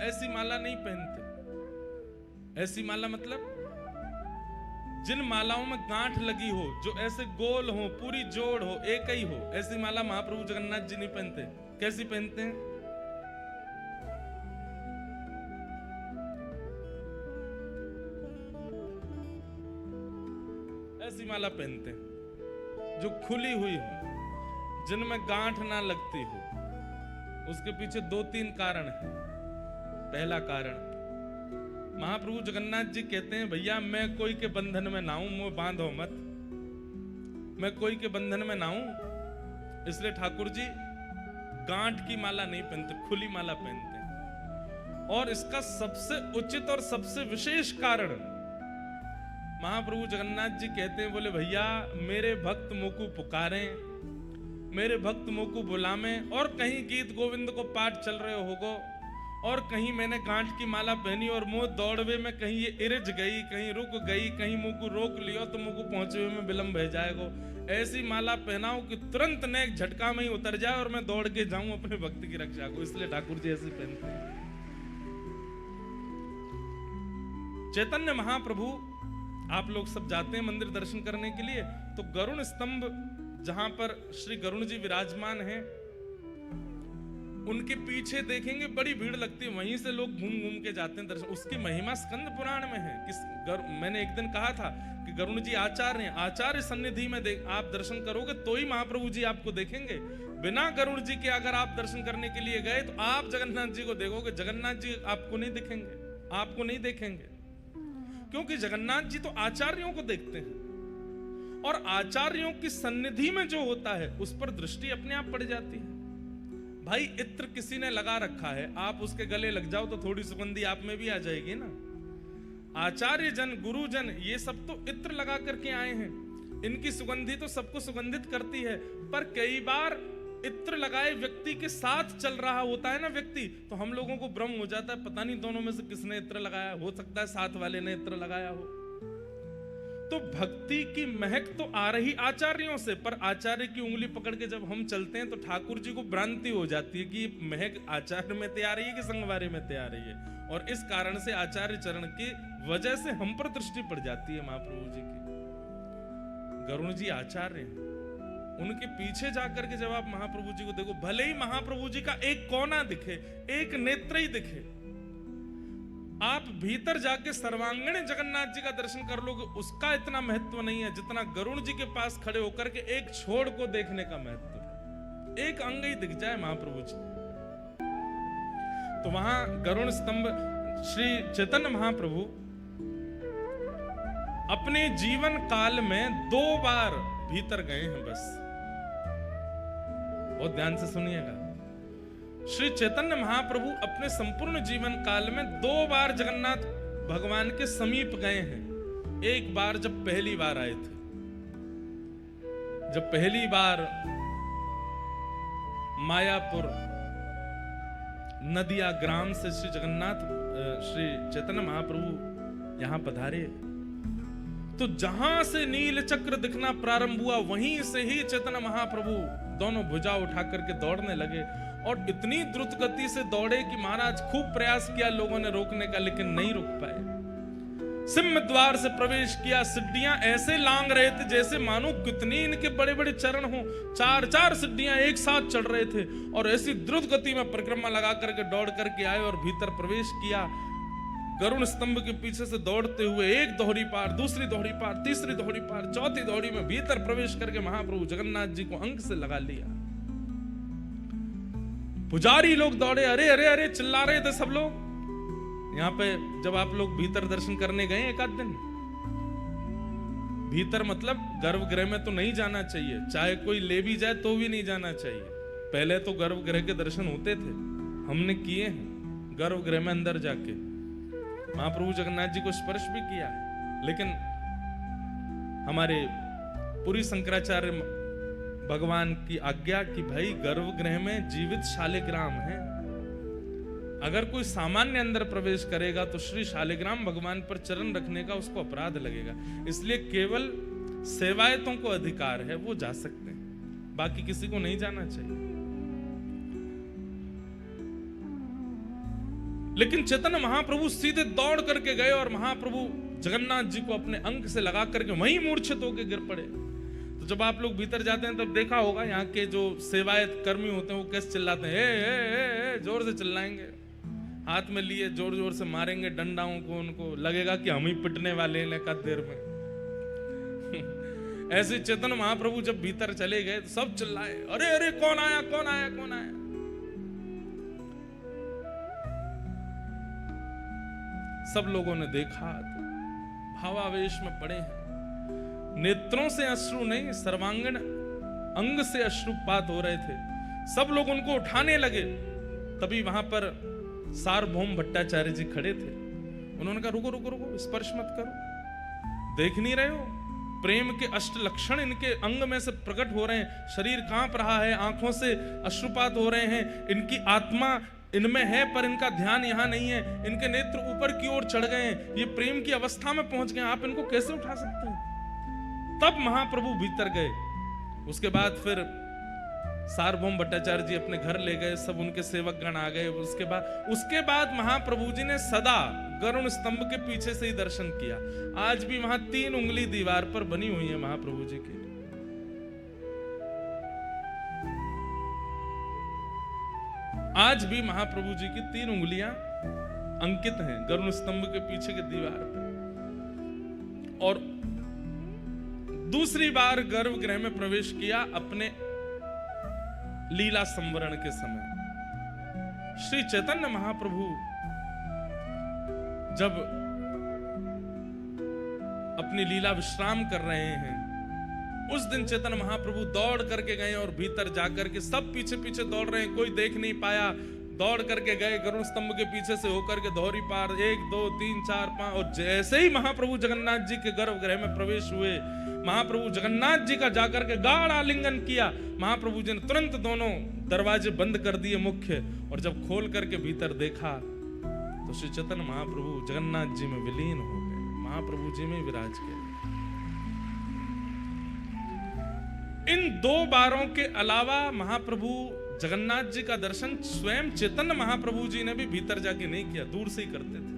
ऐसी माला नहीं पहनते। ऐसी माला मतलब जिन मालाओं में गांठ लगी हो, जो ऐसे गोल हो, पूरी जोड़ हो, एक ही हो, ऐसी माला महाप्रभु जगन्नाथ जी नहीं पहनते। कैसी पहनते हैं? ऐसी माला पहनते हैं जो खुली हुई हो, जिनमें गांठ ना लगती हो। उसके पीछे 2-3 कारण है। पहला कारण, महाप्रभु जगन्नाथ जी कहते हैं भैया मैं कोई के बंधन में ना हूं, मुंह बांधो मत, मैं कोई के बंधन में ना हूं। इसलिए ठाकुर जी गांठ की माला नहीं पहनते, खुली माला पहनते हैं। और इसका सबसे उचित और सबसे विशेष कारण महाप्रभु जगन्नाथ जी कहते हैं, बोले भैया मेरे भक्त मुझको पुकारें, मेरे भक्त मुझको बुलावें, और कहीं गीत गोविंद को पाठ चल रहे होगो और कहीं मैंने गांठ की माला पहनी और मुंह दौड़वे में कहीं ये इरज गई, कहीं रुक गई, कहीं मुंह को रोक लियो तो मुंह को पहुंचे हुए में विलंब हो जाएगा। ऐसी माला पहनाओ कि तुरंत ने एक झटका में ही उतर जाए और मैं दौड़ के जाऊं अपने भक्त की रक्षा को। इसलिए ठाकुर जी ऐसे पहनते हैं। चैतन्य महाप्रभु, आप लोग सब जाते हैं मंदिर दर्शन करने के लिए, तो गरुण स्तंभ जहां पर श्री गरुण जी विराजमान हैं, उनके पीछे देखेंगे बड़ी भीड़ लगती है, वहीं से लोग घूम घूम के जाते हैं दर्शन। उसकी महिमा स्कंद पुराण में है। मैंने एक दिन कहा था कि गरुण जी आचार्य हैं, आचार्य सन्निधि में आप दर्शन करोगे तो ही महाप्रभु जी आपको देखेंगे। बिना गरुण जी के अगर आप दर्शन करने के लिए गए तो आप जगन्नाथ जी को देखोगे, जगन्नाथ जी आपको नहीं दिखेंगे, आपको नहीं देखेंगे, क्योंकि जगन्नाथ जी तो आचार्यों को देखते हैं और आचार्यों की सन्निधि में जो होता है उस पर दृष्टि अपने आप पड़ जाती है। भाई इत्र किसी ने लगा रखा है, आप उसके गले लग जाओ तो थोड़ी सुगंधी आप में भी आ जाएगी ना। आचार्य जन, गुरुजन, ये सब तो इत्र लगा करके आए हैं, इनकी सुगंधी तो सबको सुगंधित करती है। पर कई बार इत्र लगाए व्यक्ति के साथ चल रहा होता है ना व्यक्ति, तो हम लोगों को भ्रम हो जाता है, पता नहीं दोनों में से किसने इत्र लगाया। हो सकता है साथ वाले ने इत्र लगाया हो। तो भक्ति की महक तो आ रही आचार्यों से, पर आचार्य की उंगली पकड़ के जब हम चलते हैं तो ठाकुर जी को भ्रांति हो जाती है कि ये महक आचार्य में तैयार रही है कि संगवारी में तैयार रही है, और इस कारण से आचार्य चरण की वजह से हम पर दृष्टि पड़ जाती है महाप्रभु जी की। गरुण जी आचार्य हैं, उनके पीछे जाकर के जब आप महाप्रभु जी को देखो, भले ही महाप्रभु जी का एक कोना दिखे, एक नेत्र ही दिखे, आप भीतर जाके सर्वांगीण जगन्नाथ जी का दर्शन कर लोगे, उसका इतना महत्व नहीं है जितना गरुण जी के पास खड़े होकर के एक छोड़ को देखने का महत्व है। एक अंग ही दिख जाए महाप्रभु जी। तो वहां गरुण स्तंभ श्री चैतन्य महाप्रभु अपने जीवन काल में 2 बार भीतर गए हैं बस। बहुत ध्यान से सुनिएगा। श्री चैतन्य महाप्रभु अपने संपूर्ण जीवन काल में 2 बार जगन्नाथ भगवान के समीप गए हैं। एक बार जब पहली बार आए थे, जब पहली बार मायापुर नदिया ग्राम से श्री जगन्नाथ श्री चैतन्य महाप्रभु यहां पधारे, तो जहां से नील चक्र दिखना प्रारंभ हुआ वहीं से ही चैतन्य महाप्रभु दोनों भुजा उठा करके दौड़ने लगे, और इतनी द्रुत गति से दौड़े कि महाराज खूब प्रयास किया लोगों ने रोकने का, लेकिन नहीं रुक पाए। सिंह द्वार से प्रवेश किया, सिड्डियां ऐसे लांग रहे थे जैसे मानो कितनी इनके बड़े बड़े चरण हो, 4-4 सिड्डियां एक साथ चढ़ रहे थे, और ऐसी द्रुत गति में परिक्रमा लगा करके दौड़ करके आए और भीतर प्रवेश किया। गरुण स्तंभ के पीछे से दौड़ते हुए एक दोहरी पार, दूसरी दोहरी पार, तीसरी दोहरी पार, चौथी दोहरी में भीतर प्रवेश करके महाप्रभु जगन्नाथ जी को अंक से लगा लिया। पुजारी लोग दौड़े, अरे अरे अरे चिल्ला रहे थे सब लोग। यहाँ पे जब आप लोग भीतर दर्शन करने गए एक आध दिन, भीतर मतलब गर्भगृह में तो नहीं जाना चाहिए, चाहे कोई ले भी जाए तो भी नहीं जाना चाहिए। पहले तो गर्भगृह के दर्शन होते थे, हमने किए हैं गर्भगृह में अंदर जाके, महाप्रभु जगन्नाथ जी को स्पर्श भी किया है। लेकिन हमारे पुरी शंकराचार्य भगवान की आज्ञा कि भाई गर्भगृह में जीवित शालिग्राम है, अगर कोई सामान्य अंदर प्रवेश करेगा तो श्री शालिग्राम भगवान पर चरण रखने का उसको अपराध लगेगा। इसलिए केवल सेवायतों को अधिकार है, वो जा सकते हैं, बाकी किसी को नहीं जाना चाहिए। लेकिन चैतन्य महाप्रभु सीधे दौड़ करके गए और महाप्रभु जगन्नाथ जी को अपने अंक से लगा करके वहीं मूर्छित होकर गिर पड़े। तो जब आप लोग भीतर जाते हैं तब देखा होगा यहाँ के जो सेवायत कर्मी होते हैं वो कैसे चिल्लाते हैं, ए, जोर से चिल्लाएंगे, हाथ में लिए जोर जोर से मारेंगे डंडाओं को, उनको लगेगा कि हम ही पिटने वाले हैं का देर में। ऐसे चैतन्य महाप्रभु जब भीतर चले गए तो सब चिल्लाए, अरे अरे कौन आया कौन आया कौन आया। सब लोगों ने देखा तो भावावेश में पड़े हैं, नेत्रों से अश्रु नहीं सर्वांगीण अंग से अश्रुपात हो रहे थे। सब लोग उनको उठाने लगे, तभी वहां पर सार्वभौम भट्टाचार्य जी खड़े थे। उन्होंने कहा रुको रुको रुको, स्पर्श मत करो, देख नहीं रहे हो प्रेम के अष्ट लक्षण इनके अंग में से प्रकट हो रहे हैं, शरीर कांप रहा है, आंखों से अश्रुपात हो रहे हैं, इनकी आत्मा इनमें है पर इनका ध्यान यहाँ नहीं है, इनके नेत्र ऊपर की ओर चढ़ गए हैं, ये प्रेम की अवस्था में पहुंच गए, आप इनको कैसे उठा सकते हैं। तब महाप्रभु भीतर गए। उसके बाद फिर सार्वभौम भट्टाचार्य जी अपने घर ले गए, सब उनके सेवक गण आ गए। उसके बाद महाप्रभु जी ने सदा गरुण स्तंभ के पीछे से ही दर्शन किया। आज भी वहां 3 उंगली दीवार पर बनी हुई है महाप्रभु जी की। आज भी महाप्रभु जी की 3 उंगलियां अंकित हैं गरुण स्तंभ के पीछे की दीवार पर। और दूसरी बार गर्भगृह में प्रवेश किया अपने लीला संवरण के समय। श्री चैतन्य महाप्रभु जब अपनी लीला विश्राम कर रहे हैं, उस दिन चैतन्य महाप्रभु दौड़ करके गए और भीतर जाकर के सब पीछे पीछे दौड़ रहे हैं, कोई देख नहीं पाया, दौड़ करके गए गरुड़ स्तंभ के पीछे से होकर के धौरी पार 1 2 3 4 5। और जैसे ही महाप्रभु जगन्नाथ जी के गर्भगृह में प्रवेश हुए, महाप्रभु जगन्नाथ जी का जाकर के गाढ़ आलिंगन किया। महाप्रभु जी ने तुरंत दोनों दरवाजे बंद कर दिए मुख्य, और जब खोल करके भीतर देखा तो श्री चैतन्य महाप्रभु जगन्नाथ जी में विलीन हो गए, महाप्रभु जी में विराज गए। इन 2 बारों के अलावा महाप्रभु जगन्नाथ जी का दर्शन स्वयं चैतन्य महाप्रभु जी ने भी भीतर जाके नहीं किया, दूर से ही करते थे।